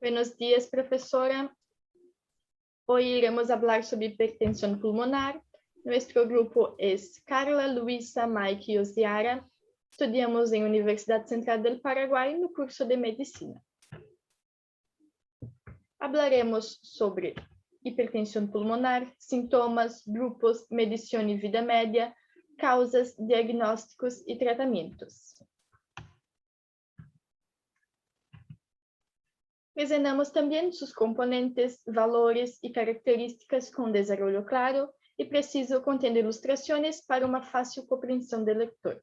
Buenos días, profesora. Hoy iremos a hablar sobre hipertensión pulmonar. Nuestro grupo es Carla, Luisa, Mike y Osiara. Estudiamos en Universidad Central del Paraguay no curso de Medicina. Hablaremos sobre hipertensión pulmonar, sintomas, grupos, medición y vida media, causas, diagnósticos y tratamientos. Mencionamos también sus componentes, valores y características con desarrollo claro y preciso, conteniendo ilustraciones para una fácil comprensión del lector.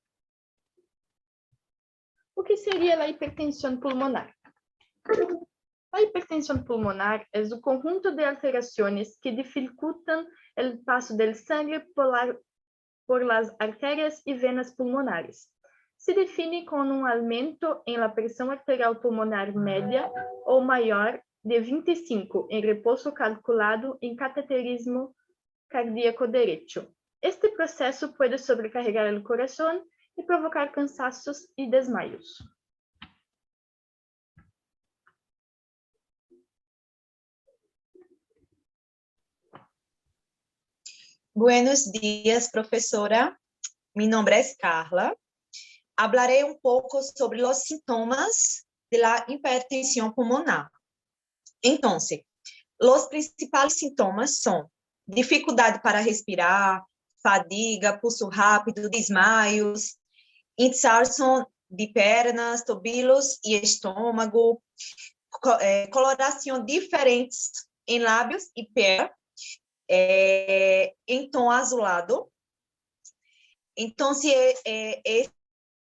O que seria a hipertensão pulmonar? A hipertensão pulmonar é o conjunto de alterações que dificultam o passo do sangue por las arterias e venas pulmonares. Se define com aumento em la pressão arterial pulmonar média ou maior de 25 em repouso calculado em cateterismo cardíaco derecho. Este processo pode sobrecarregar o coração e provocar cansaços e desmaios. Buenos días, professora. Mi nombre es Carla. Hablaré un poco sobre los síntomas de la hipertensión pulmonar. Entonces, los principales síntomas son dificuldade para respirar, fadiga, pulso rápido, desmaios, inchaço de pernas, tobilhos e estômago, coloração diferentes em lábios e pele, em tom azulado. Então,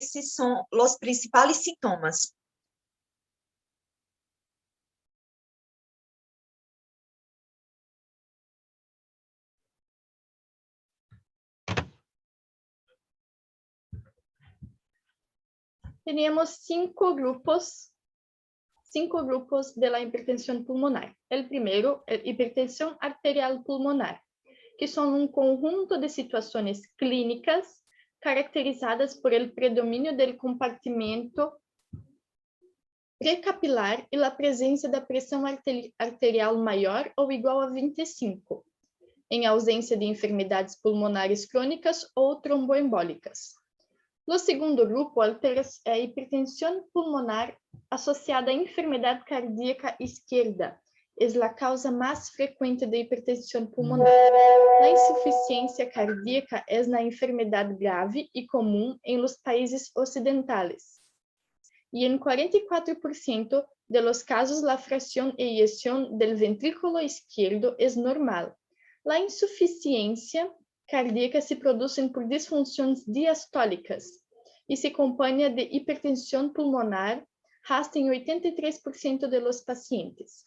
esses são os principais sintomas. Teníamos cinco grupos de la hipertensión pulmonar. El primero es hipertensión arterial pulmonar, que son un conjunto de situaciones clínicas caracterizadas por el predominio del compartimento precapilar y la presencia de presión arterial mayor o igual a 25, en ausencia de enfermedades pulmonares crônicas ou tromboembólicas. O segundo grupo é a hipertensão pulmonar associada à enfermidade cardíaca esquerda. É a causa mais frequente de hipertensão pulmonar. A insuficiência cardíaca é uma enfermidade grave e comum em los países ocidentais. E em 44% de los casos, a fração e eyección del ventrículo izquierdo é normal. A insuficiência cardíaca se produzem por disfunções diastólicas e se acompanha de hipertensão pulmonar, rasta em 83% de los pacientes.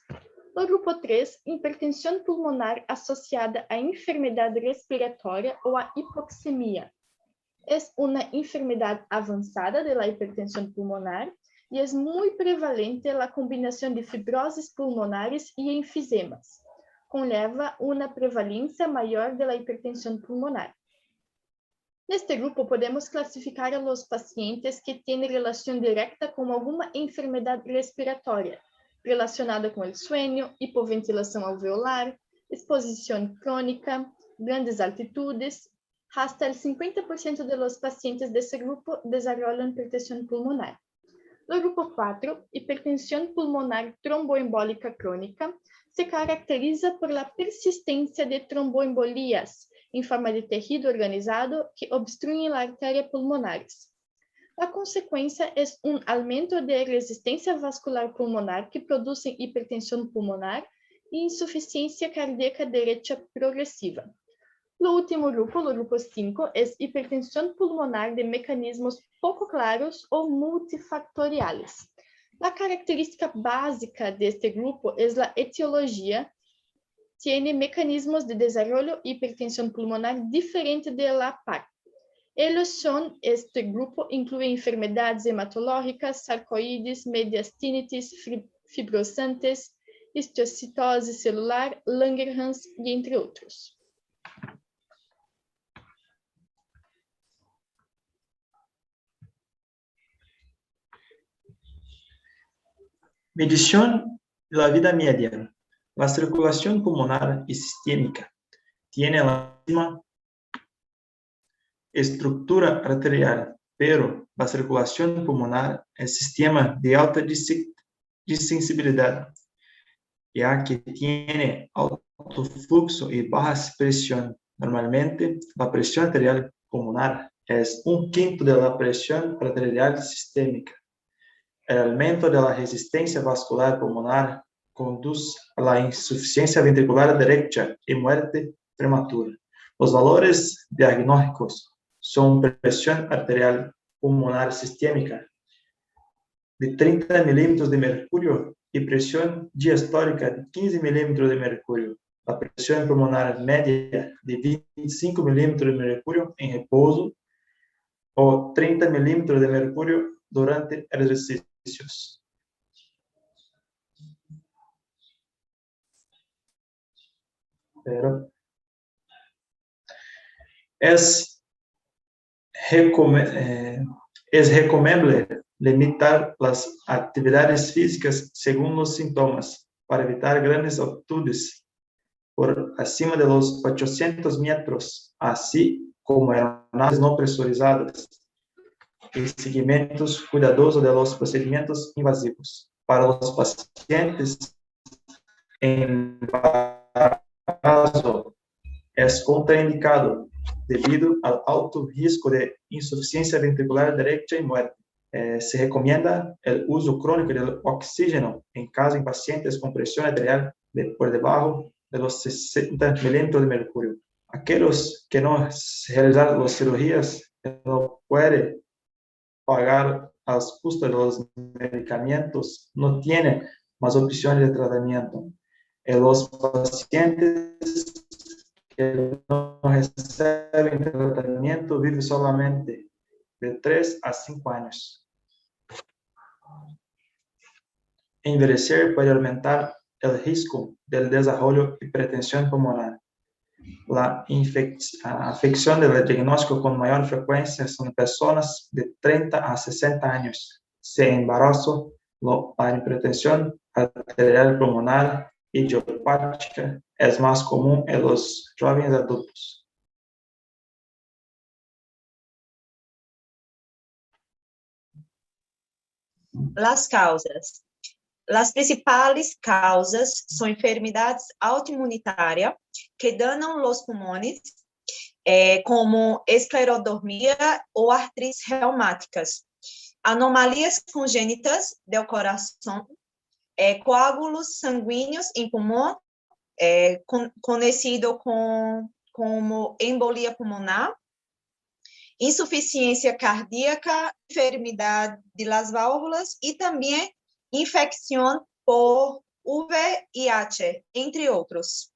O grupo 3, hipertensão pulmonar associada à enfermidade respiratória ou à hipoxemia. É uma enfermidade avançada de la hipertensão pulmonar e é muito prevalente a combinação de fibroses pulmonares e enfisemas, conlleva uma prevalência maior da hipertensão pulmonar. Neste grupo, podemos classificar a los pacientes que têm relação direta com alguma enfermidade respiratória, relacionada com o sueño, hipoventilação alveolar, exposição crônica, grandes altitudes. Hasta el 50% de los pacientes desse grupo desarrollam hipertensão pulmonar. No grupo 4, hipertensão pulmonar tromboembólica crônica, se caracteriza por la persistência de tromboembolias em forma de tejido organizado que obstruem a artéria pulmonares. A consequência é aumento de resistência vascular pulmonar que produzem hipertensão pulmonar e insuficiência cardíaca direita progressiva. O último grupo, o grupo 5, é hipertensão pulmonar de mecanismos pouco claros ou multifactoriais. A característica básica deste grupo é a etiologia. Tiene mecanismos de desarrollo de hipertensão pulmonar diferente de la par. Este grupo inclui enfermedades hematológicas, sarcoides, mediastinitis, fibrosantes, histocitose celular, Langerhans e entre outros. Medición de la vida media. La circulación pulmonar y sistémica tiene la misma estructura arterial, pero la circulación pulmonar es sistema de alta distensibilidad, ya que tiene alto flujo y baja presión. Normalmente, la presión arterial pulmonar es 1/5 de la presión arterial sistémica. El aumento de la resistencia vascular pulmonar conduce a la insuficiencia ventricular derecha y muerte prematura. Los valores diagnósticos son presión arterial pulmonar sistémica de 30 milímetros de mercurio y presión diastólica de 15 milímetros de mercurio. La presión pulmonar media de 25 milímetros de mercurio en repouso o 30 milímetros de mercurio durante ejercicios. Pero es recomendable limitar las actividades físicas según los síntomas para evitar grandes altitudes por encima de los 800 metros, así como aeronaves no presurizadas y seguimientos cuidadosos de los procedimientos invasivos. Para los pacientes en embarazo es contraindicado debido al alto riesgo de insuficiencia ventricular derecha y muerte. Se recomienda el uso crónico del oxígeno en caso de pacientes con presión arterial por debajo de los 60 milímetros de mercurio. Aquellos que no realizaron las cirugías no pueden pagar las costas de los medicamentos, no tienen más opciones de tratamiento. Los pacientes que no reciben tratamiento viven solamente de 3 a 5 años. Envejecer puede aumentar el riesgo del desarrollo de hipertensión pulmonar. La afección del diagnóstico con mayor frecuencia son personas de 30 a 60 años. Se embarazo, la hipertensión arterial pulmonar idiopática es más común en los jóvenes adultos. Las causas. Las principales causas son enfermedades autoinmunitarias que dañan los pulmones, como esclerodermia o artrites reumáticas, anomalías congênitas del corazón, coágulos sanguíneos en pulmón, conocido como embolia pulmonar, insuficiencia cardíaca, enfermedad de las válvulas y también infección por VIH, entre otros.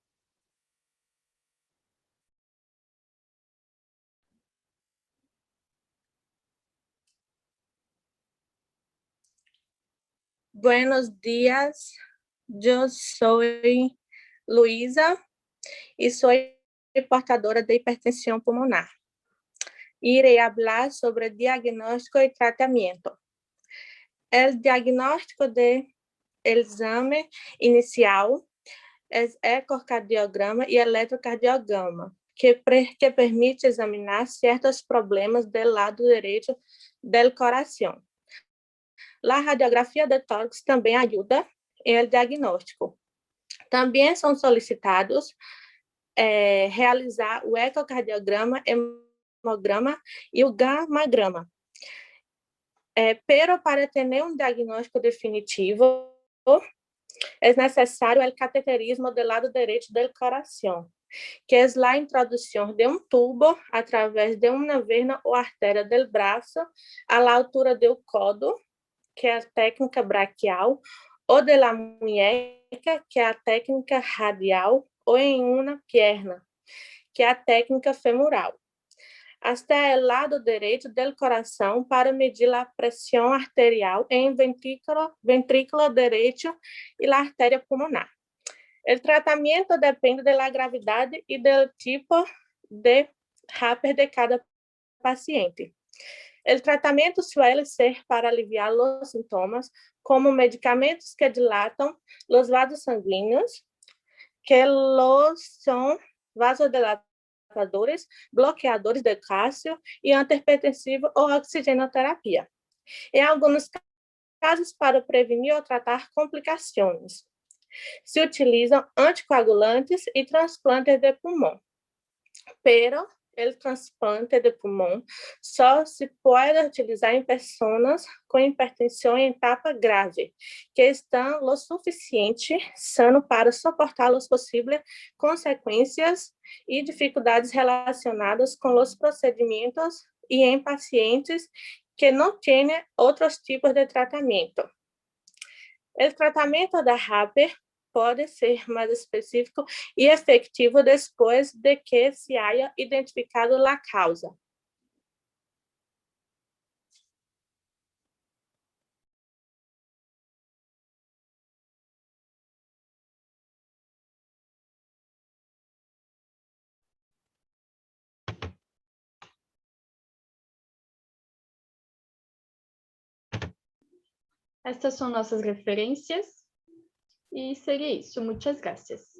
Buenos días, yo soy Luisa y soy portadora de hipertensión pulmonar. Iré hablar sobre diagnóstico y tratamiento. El diagnóstico del exame inicial es ecocardiograma y electrocardiograma, que permite examinar ciertos problemas del lado derecho del corazón. La radiografia de tórax também ajuda en el diagnóstico. Também são solicitados realizar o ecocardiograma, hemograma e o gamagrama. Pero para ter um diagnóstico definitivo, é necessário o cateterismo do lado direito do coração, que é a introdução de um tubo através de uma vena ou artéria do braço à altura do codo, que é a técnica braquial, ou de la muñeca, que é a técnica radial, ou em uma perna, que é a técnica femoral, até o lado direito do coração para medir a pressão arterial em ventrículo direito e a artéria pulmonar. O tratamento depende da gravidade e do tipo de HAPR de cada paciente. El tratamiento suele ser para aliviar los síntomas, como medicamentos que dilatan los vasos sanguíneos, que son vasodilatadores, bloqueadores de calcio e antihipertensivo ou oxigenoterapia. Em alguns casos, para prevenir ou tratar complicações, se utilizam anticoagulantes e transplantes de pulmão. Pero el trasplante de pulmão só se pode utilizar em pessoas com hipertensão em etapa grave, que estão lo suficiente sano para suportar as possíveis consequências e dificuldades relacionadas com os procedimentos e em pacientes que não têm outros tipos de tratamento. O tratamento da RAP pode ser mais específico e efetivo depois de que se haya identificado a causa. Estas são nossas referências. E seria isso. Muitas graças.